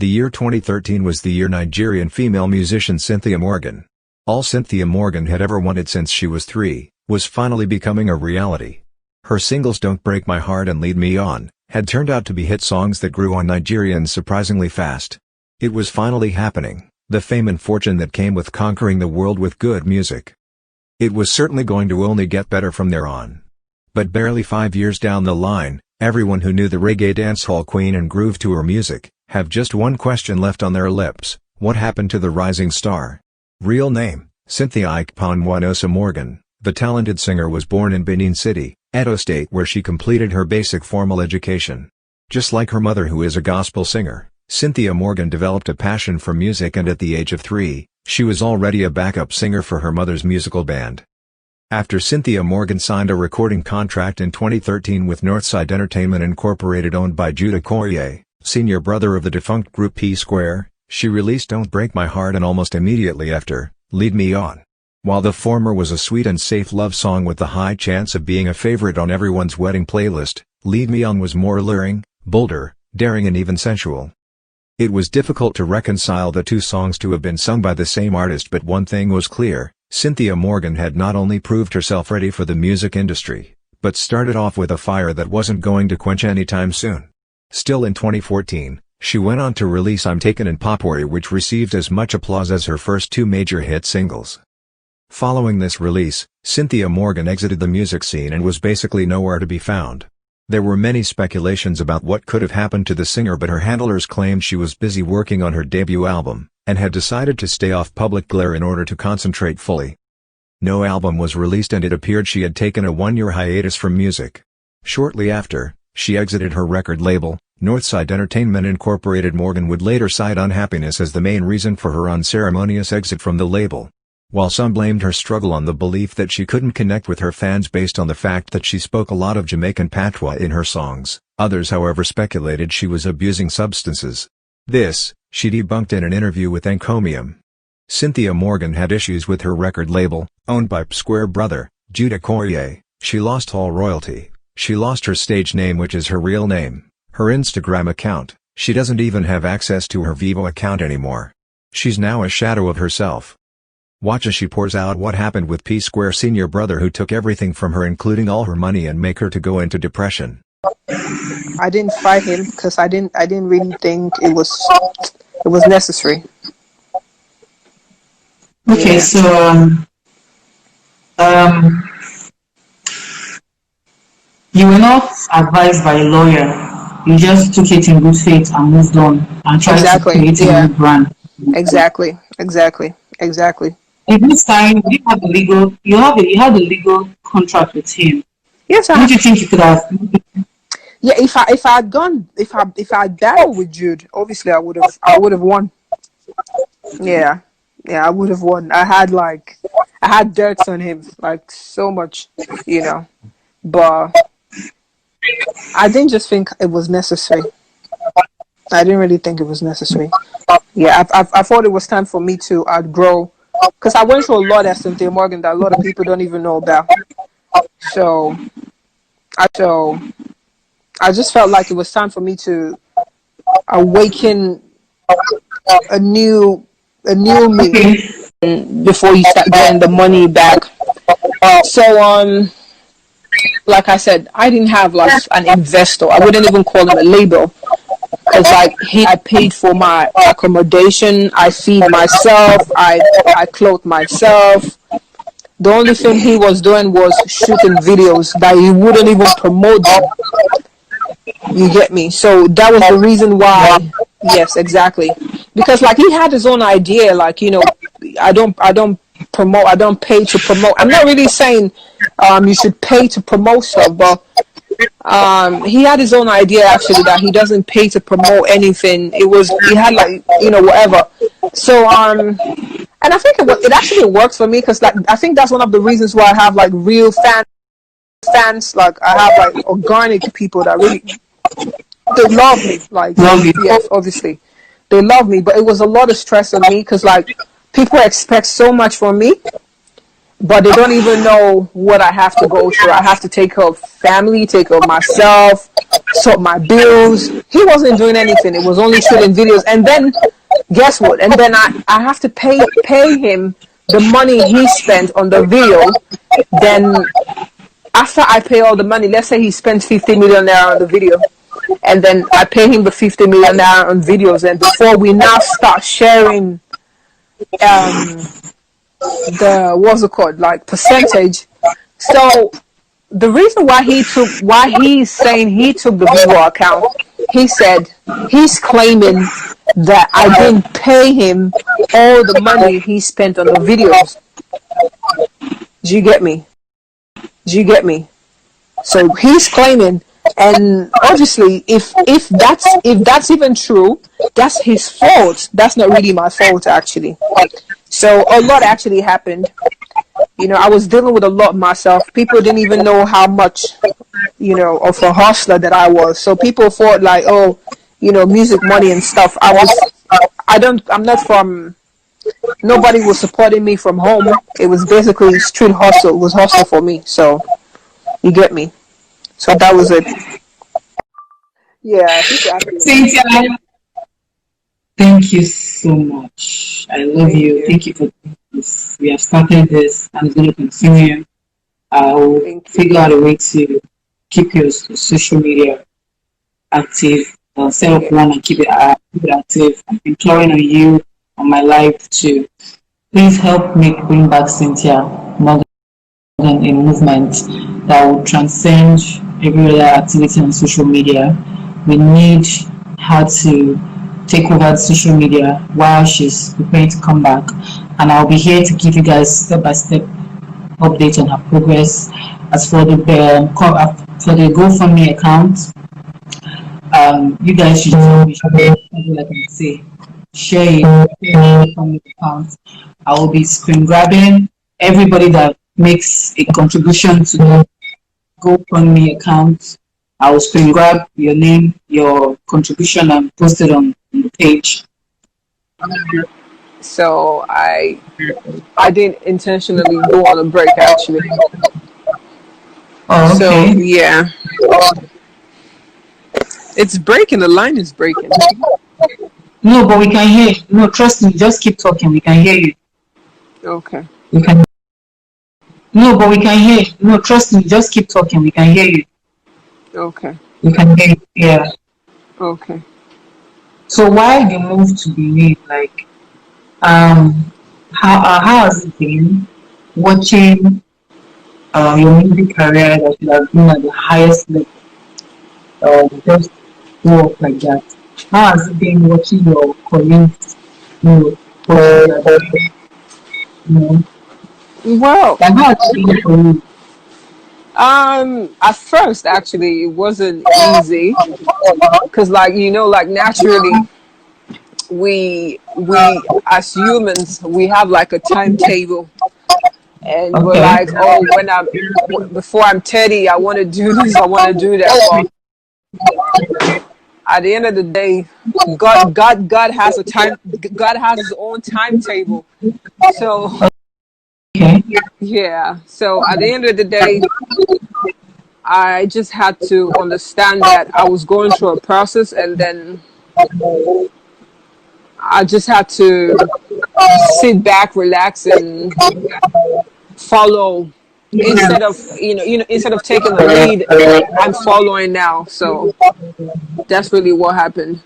The year 2013 was the year Nigerian female musician Cynthia Morgan. All Cynthia Morgan had ever wanted since she was 3, was finally becoming a reality. Her singles Don't Break My Heart and Lead Me On had turned out to be hit songs that grew on Nigerians surprisingly fast. It was finally happening, the fame and fortune that came with conquering the world with good music. It was certainly going to only get better from there on. But barely 5 years down the line, everyone who knew the reggae dancehall queen and grooved to her music have just one question left on their lips: what happened to the rising star? Real name: Cynthia Ikponwanosa Morgan. The talented singer was born in Benin City, Edo State, where she completed her basic formal education. Just like her mother, who is a gospel singer, Cynthia Morgan developed a passion for music, and at the age of 3, she was already a backup singer for her mother's musical band. After Cynthia Morgan signed a recording contract in 2013 with Northside Entertainment Incorporated, owned by Judah Corrier, senior brother of the defunct group P Square, she released Don't Break My Heart and almost immediately after, Lead Me On. While the former was a sweet and safe love song with the high chance of being a favorite on everyone's wedding playlist, Lead Me On was more alluring, bolder, daring and even sensual. It was difficult to reconcile the two songs to have been sung by the same artist, but one thing was clear: Cynthia Morgan had not only proved herself ready for the music industry, but started off with a fire that wasn't going to quench anytime soon. Still in 2014, she went on to release I'm Taken and Potpourri, which received as much applause as her first 2 major hit singles. Following this release, Cynthia Morgan exited the music scene and was basically nowhere to be found. There were many speculations about what could have happened to the singer, but her handlers claimed she was busy working on her debut album, and had decided to stay off public glare in order to concentrate fully. No album was released, and it appeared she had taken a 1-year hiatus from music. Shortly after, she exited her record label, Northside Entertainment Incorporated. Morgan would later cite unhappiness as the main reason for her unceremonious exit from the label. While some blamed her struggle on the belief that she couldn't connect with her fans based on the fact that she spoke a lot of Jamaican patois in her songs, others however speculated she was abusing substances. This, she debunked in an interview with Encomium. Cynthia Morgan had issues with her record label, owned by P Square brother, Judah Corrier. She lost all royalty. She lost her stage name, which is her real name, her Instagram account. She doesn't even have access to her Vivo account anymore. She's now a shadow of herself. Watch as she pours out what happened with P Square senior brother, who took everything from her, including all her money, and make her to go into depression. I didn't fight him because I didn't really think it was necessary. Okay, so you were not advised by a lawyer. You just took it in good faith and moved on and tried to create a new brand. Exactly. Did you sign? Did you have a legal? You had a legal contract with him. Yes, Don't you think you could have? Yeah, if I had battled with Jude, obviously I would have won. Yeah, I would have won. I had dirt on him, like so much, but I didn't just think it was necessary. I didn't really think it was necessary. Yeah, I thought it was time for me to outgrow, because I went through a lot at Cynthia Morgan that a lot of people don't even know about. So I just felt like it was time for me to awaken a new me before you start getting the money back. So like I said, I didn't have like an investor. I wouldn't even call him a label, because I paid for my accommodation, I feed myself, I clothe myself. The only thing he was doing was shooting videos that he wouldn't even promote them. You get me? So that was the reason why. Yes, exactly. Because he had his own idea. I don't promote. I don't pay to promote. I'm not really saying you should pay to promote stuff, but he had his own idea actually, that he doesn't pay to promote anything. He had whatever. So and I think it actually works for me, because I think that's one of the reasons why I have real fans. I have organic people that really, they love me. Yes, obviously they love me, but it was a lot of stress on me, because people expect so much from me but they don't even know what I have to go through. I have to take care of family, take care of myself, sort my bills. He wasn't doing anything. It was only shooting videos. And then, guess what? And then I have to pay him the money he spent on the video. Then after I pay all the money, let's say he spent 50 million naira on the video, and then I pay him the 50 million naira on videos, and before we now start sharing the what's it called, like percentage. So the reason why he's saying he took the Vivo account, he said he's claiming that I didn't pay him all the money he spent on the videos. Do you get me? So he's claiming, and obviously if that's even true, that's his fault. That's not really my fault, actually. So a lot actually happened. I was dealing with a lot myself. People didn't even know how much, of a hustler that I was. So people thought like, oh, music money and stuff. I'm not from, nobody was supporting me from home. It was basically street hustle. It was hustle for me. So you get me. So that was it. Yeah. Cynthia, thank you so much. I love you. Thank you for this. We have started this. I'm going to continue. I will figure out a way to keep your social media active. Set up one and keep it active. I'm imploring on you, on my life, to please help me bring back Cynthia Morgan, a movement that will transcend every other activity on social media. We need her to take over social media while she's preparing to come back, and I'll be here to give you guys step-by-step updates on her progress. As for the GoFundMe account, you guys should like I say, share your GoFundMe account. I will be screen grabbing everybody that makes a contribution to the GoFundMe account. I will screen grab your name, your contribution, and post it on the page. So I didn't intentionally go on a break, actually. Oh, okay. So yeah, it's breaking. The line is breaking. No, but we can hear you. No, trust me. Just keep talking. We can hear you. Okay. We can. No, but we can hear you. No, trust me. Just keep talking. We can hear you. Okay. We can hear you. Yeah. Okay. So why the move to be made? Like, how has it been watching your music career that you have been at the highest level? Just go up like that. How has it been watching your colleagues, Well, like how has it been for you? at first, actually, it wasn't easy because, like, naturally, we as humans, we have like a timetable, and we're Okay. like, oh, before I'm 30, I want to do this, I want to do that. But at the end of the day, God has a time. God has His own timetable. So Okay. yeah. So at the end of the day, I just had to understand that I was going through a process, and then I just had to sit back, relax, and follow instead of instead of taking the lead. I'm following now. So that's really what happened.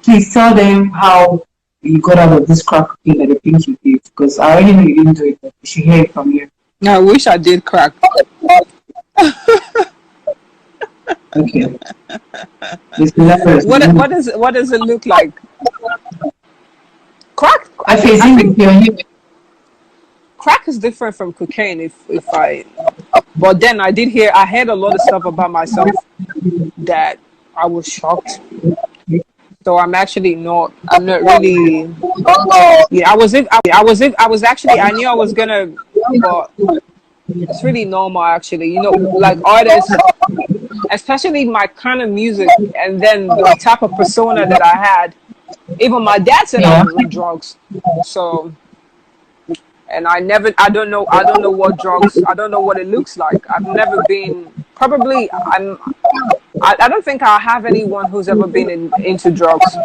Please tell them how you got out of this crack thing that they think you did, because I already know you didn't do it, but we should hear it from you. I wish I did crack. Okay. What does it look like? Crack. I think crack is different from cocaine. But then I heard a lot of stuff about myself that I was shocked. So I'm not really. Yeah, I was actually, I knew I was gonna, but it's really normal actually. Like artists, especially my kind of music, and then the type of persona that I had. Even my dad said I was on drugs. So And I don't know what drugs, I don't know what it looks like. I've never been, probably, I don't think I have anyone who's ever been into drugs.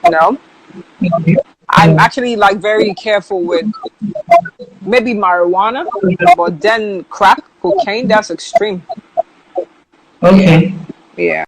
No. I'm actually like very careful with maybe marijuana, but then crack, cocaine, that's extreme. Okay. Yeah.